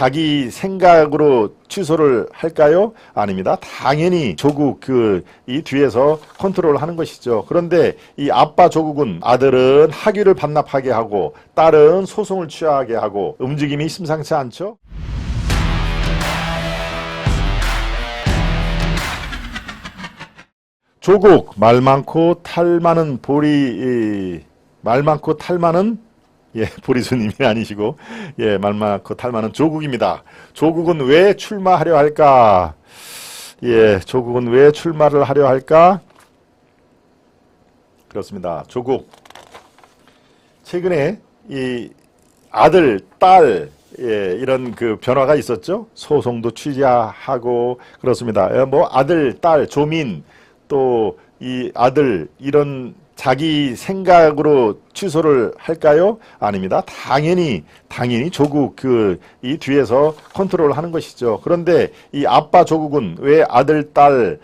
자기 생각으로 취소를 할까요? 아닙니다. 당연히 조국 이 뒤에서 컨트롤하는 것이죠. 그런데 이 아빠 조국은 아들은 학위를 반납하게 하고 딸은 소송을 취하게 하고 움직임이 심상치 않죠. 조국 말 많고 탈 많은 말 많고 탈 많은 보리수님이 아니시고 말 많고 탈 많은 조국입니다. 조국은 왜 출마하려 할까? 조국은 왜 출마를 하려 할까? 그렇습니다. 조국 최근에 이 아들, 딸 이런 변화가 있었죠. 소송도 취하하고 그렇습니다. 뭐 아들, 딸, 조민 또 이 아들 이런 자기 생각으로 취소를 할까요? 아닙니다. 당연히 조국 이 뒤에서 컨트롤하는 것이죠. 그런데 이 아빠 조국은 왜 아들, 딸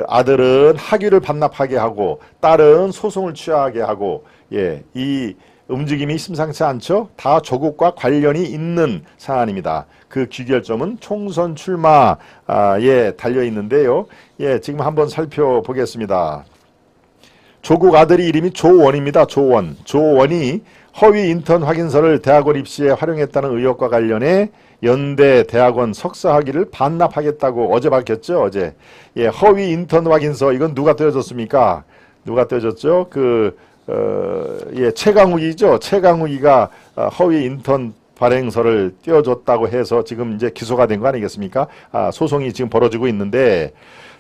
아들은 학위를 반납하게 하고 딸은 소송을 취하게 하고 이 움직임이 심상치 않죠? 다 조국과 관련이 있는 사안입니다. 그 귀결점은 총선 출마에 달려 있는데요. 지금 한번 살펴보겠습니다. 조국 아들이 이름이 조원입니다. 조원이 허위 인턴 확인서를 대학원 입시에 활용했다는 의혹과 관련해 연대 대학원 석사 학위를 반납하겠다고 어제 밝혔죠. 어제. 허위 인턴 확인서 이건 누가 떼어줬습니까? 누가 떼어줬죠? 최강욱이죠. 최강욱이가 허위 인턴 발행서를 띄워줬다고 해서 지금 이제 기소가 된 거 아니겠습니까? 소송이 지금 벌어지고 있는데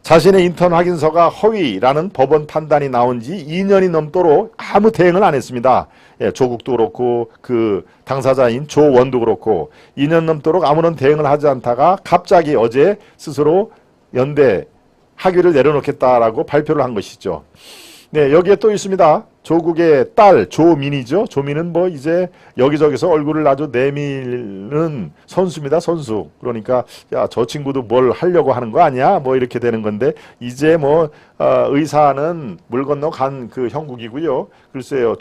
자신의 인턴 확인서가 허위라는 법원 판단이 나온 지 2년이 넘도록 아무 대응을 안 했습니다. 조국도 그렇고 그 당사자인 조원도 그렇고 2년 넘도록 아무런 대응을 하지 않다가 갑자기 어제 스스로 연대 학위를 내려놓겠다라고 발표를 한 것이죠. 여기에 또 있습니다. 조국의 딸 조민이죠. 조민은 뭐 이제 여기저기서 얼굴을 아주 내미는 선수입니다. 선수. 그러니까 야, 저 친구도 뭘 하려고 하는 거 아니야? 뭐 이렇게 되는 건데 이제 의사는 물 건너 간 그 형국이고요. 글쎄요.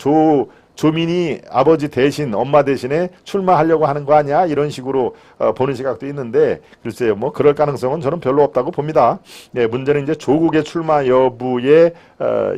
조민이 아버지 대신 엄마 대신에 출마하려고 하는 거 아니야? 이런 식으로 보는 시각도 있는데 글쎄요. 뭐 그럴 가능성은 저는 별로 없다고 봅니다. 문제는 이제 조국의 출마 여부에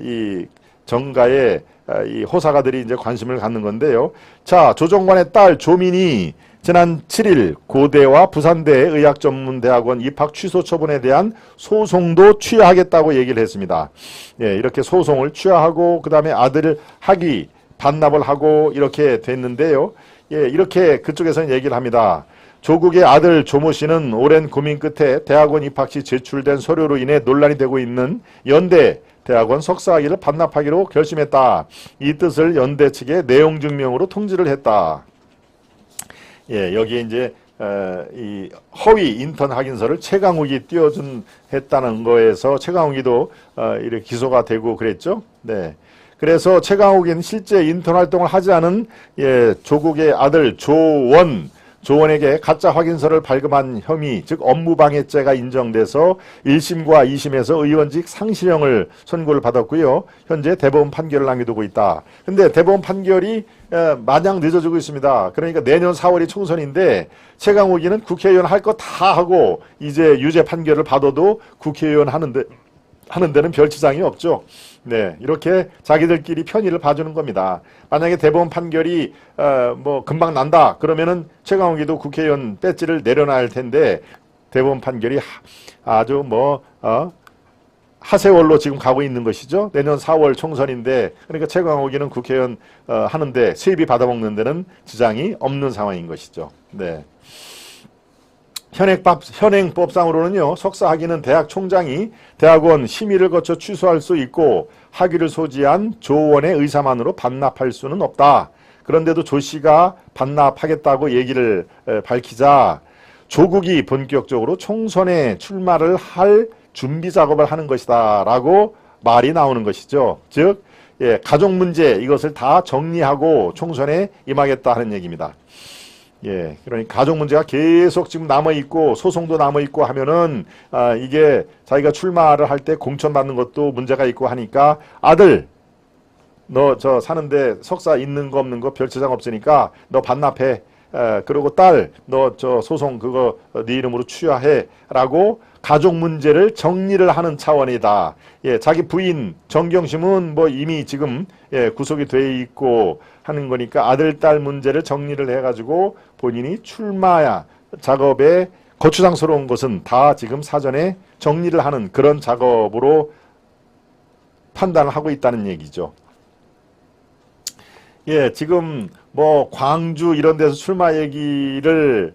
이 정가의 이 호사가들이 이제 관심을 갖는 건데요. 자, 조정관의 딸 조민이 지난 7일 고대와 부산대 의학전문대학원 입학 취소 처분에 대한 소송도 취하하겠다고 얘기를 했습니다. 이렇게 소송을 취하하고 그 다음에 아들 학위 반납을 하고 이렇게 됐는데요. 이렇게 그쪽에서는 얘기를 합니다. 조국의 아들 조모 씨는 오랜 고민 끝에 대학원 입학 시 제출된 서류로 인해 논란이 되고 있는 연대 대학원 석사학위를 반납하기로 결심했다. 이 뜻을 연대 측에 내용 증명으로 통지를 했다. 여기에 이제 이 허위 인턴 확인서를 최강욱이 했다는 거에서 최강욱이도 이렇게 기소가 되고 그랬죠. 그래서 최강욱은 실제 인턴 활동을 하지 않은 조국의 아들 조원에게 가짜 확인서를 발급한 혐의, 즉 업무방해죄가 인정돼서 1심과 2심에서 의원직 상실형을 선고를 받았고요. 현재 대법원 판결을 남겨두고 있다. 근데 대법원 판결이 마냥 늦어지고 있습니다. 그러니까 내년 4월이 총선인데 최강욱이는 국회의원 할 거 다 하고 이제 유죄 판결을 받아도 국회의원 하는 데는 별 지장이 없죠. 이렇게 자기들끼리 편의를 봐주는 겁니다. 만약에 대법원 판결이 금방 난다 그러면은 최강욱이도 국회의원 배지를 내려놔야 할 텐데 대법원 판결이 아주 하세월로 지금 가고 있는 것이죠. 내년 4월 총선인데 그러니까 최강욱이는 국회의원 하는데 세비 받아먹는 데는 지장이 없는 상황인 것이죠. 현행법상으로는요. 석사 학위는 대학 총장이 대학원 심의를 거쳐 취소할 수 있고 학위를 소지한 조원의 의사만으로 반납할 수는 없다. 그런데도 조 씨가 반납하겠다고 얘기를 밝히자 조국이 본격적으로 총선에 출마를 할 준비 작업을 하는 것이다 라고 말이 나오는 것이죠. 즉 가족 문제 이것을 다 정리하고 총선에 임하겠다 하는 얘기입니다. 그러니까 가족 문제가 계속 지금 남아있고 소송도 남아있고 하면은 이게 자기가 출마를 할 때 공천받는 것도 문제가 있고 하니까 아들 너 저 사는데 석사 있는 거 없는 거 별 지장 없으니까 너 반납해. 그리고 딸 너 저 소송 그거 네 이름으로 취하해라고 가족 문제를 정리를 하는 차원이다. 예, 자기 부인 정경심은 뭐 이미 지금 구속이 돼 있고 하는 거니까 아들 딸 문제를 정리를 해가지고 본인이 출마 작업에 거추장스러운 것은 다 지금 사전에 정리를 하는 그런 작업으로 판단을 하고 있다는 얘기죠. 예, 지금 뭐 광주 이런 데서 출마 얘기를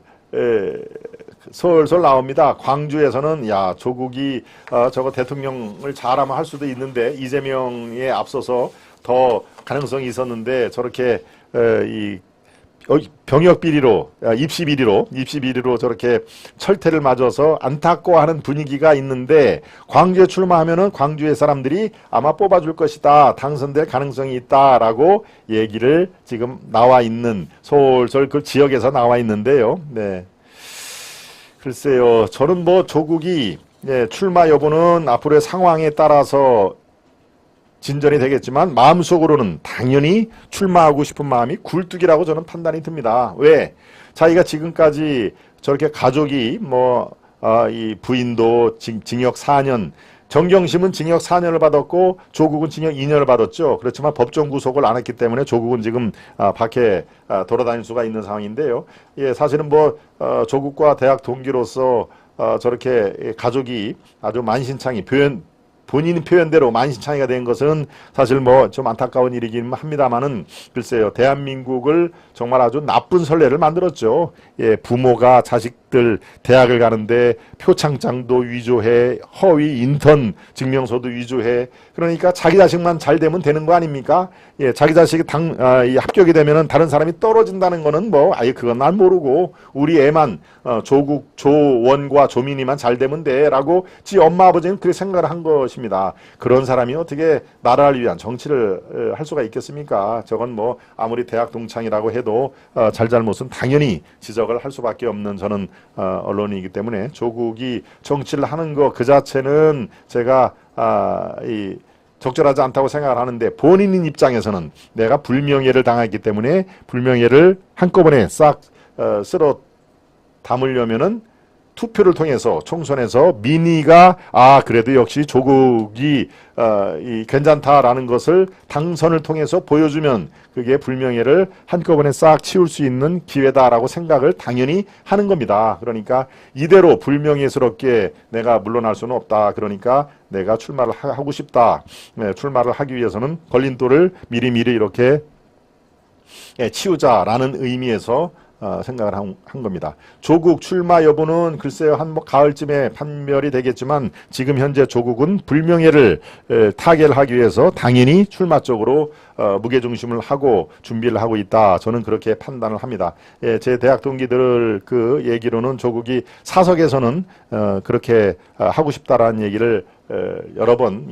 솔솔 나옵니다. 광주에서는 야 조국이 저거 대통령을 잘하면 할 수도 있는데 이재명에 앞서서 더 가능성이 있었는데 저렇게 이 병역 비리로 입시 비리로 저렇게 철퇴를 맞아서 안타까워하는 분위기가 있는데 광주에 출마하면은 광주의 사람들이 아마 뽑아줄 것이다, 당선될 가능성이 있다라고 얘기를 지금 나와 있는 솔솔 그 지역에서 나와 있는데요. 네. 글쎄요, 저는 뭐 조국이 출마 여부는 앞으로의 상황에 따라서 진전이 되겠지만 마음속으로는 당연히 출마하고 싶은 마음이 굴뚝이라고 저는 판단이 듭니다. 왜? 자기가 지금까지 저렇게 가족이 이 부인도 징역 4년, 정경심은 징역 4년을 받았고 조국은 징역 2년을 받았죠. 그렇지만 법정 구속을 안 했기 때문에 조국은 지금 밖에 돌아다닐 수가 있는 상황인데요. 예, 사실은 조국과 대학 동기로서 저렇게 가족이 아주 만신창이 본인 표현대로 만신창이가 된 것은 사실 좀 안타까운 일이긴 합니다만은 글쎄요, 대한민국을 정말 아주 나쁜 선례를 만들었죠. 예, 부모가 자식들 대학을 가는데 표창장도 위조해, 허위 인턴 증명서도 위조해. 그러니까 자기 자식만 잘 되면 되는 거 아닙니까? 예, 자기 자식이 합격이 되면은 다른 사람이 떨어진다는 거는 아예 그건 난 모르고 우리 애만 조국, 조원과 조민이만 잘 되면 돼라고 지 엄마 아버지는 그렇게 생각을 한 것입니다. 그런 사람이 어떻게 나라를 위한 정치를 할 수가 있겠습니까? 저건 아무리 대학 동창이라고 해도 잘잘못은 당연히 지적을 할 수밖에 없는 저는 언론이기 때문에 조국이 정치를 하는 거 그 자체는 제가 적절하지 않다고 생각을 하는데 본인 입장에서는 내가 불명예를 당했기 때문에 불명예를 한꺼번에 싹 쓸어 담으려면은 투표를 통해서 총선에서 민의가 그래도 역시 조국이 괜찮다라는 것을 당선을 통해서 보여주면 그게 불명예를 한꺼번에 싹 치울 수 있는 기회다라고 생각을 당연히 하는 겁니다. 그러니까 이대로 불명예스럽게 내가 물러날 수는 없다. 그러니까 내가 출마를 하고 싶다. 네, 출마를 하기 위해서는 걸림돌을 미리미리 이렇게 치우자라는 의미에서 생각을 한 겁니다. 조국 출마 여부는 글쎄요, 가을쯤에 판별이 되겠지만 지금 현재 조국은 불명예를 타결하기 위해서 당연히 출마 쪽으로 무게중심을 하고 준비를 하고 있다. 저는 그렇게 판단을 합니다. 예, 제 대학 동기들 그 얘기로는 조국이 사석에서는 그렇게 하고 싶다라는 얘기를 여러 번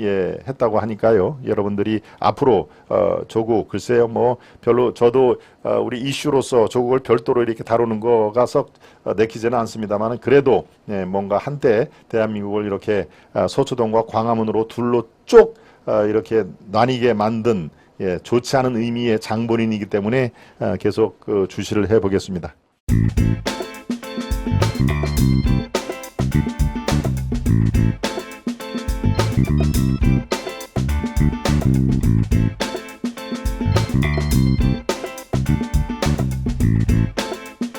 했다고 하니까요. 여러분들이 앞으로 조국 글쎄요, 별로 저도 우리 이슈로서 조국을 별도로 이렇게 다루는 거가 썩 내키지는 않습니다만 그래도 뭔가 한때 대한민국을 이렇게 서초동과 광화문으로 둘로 쭉 이렇게 나뉘게 만든 좋지 않은 의미의 장본인이기 때문에 계속 주시를 해보겠습니다.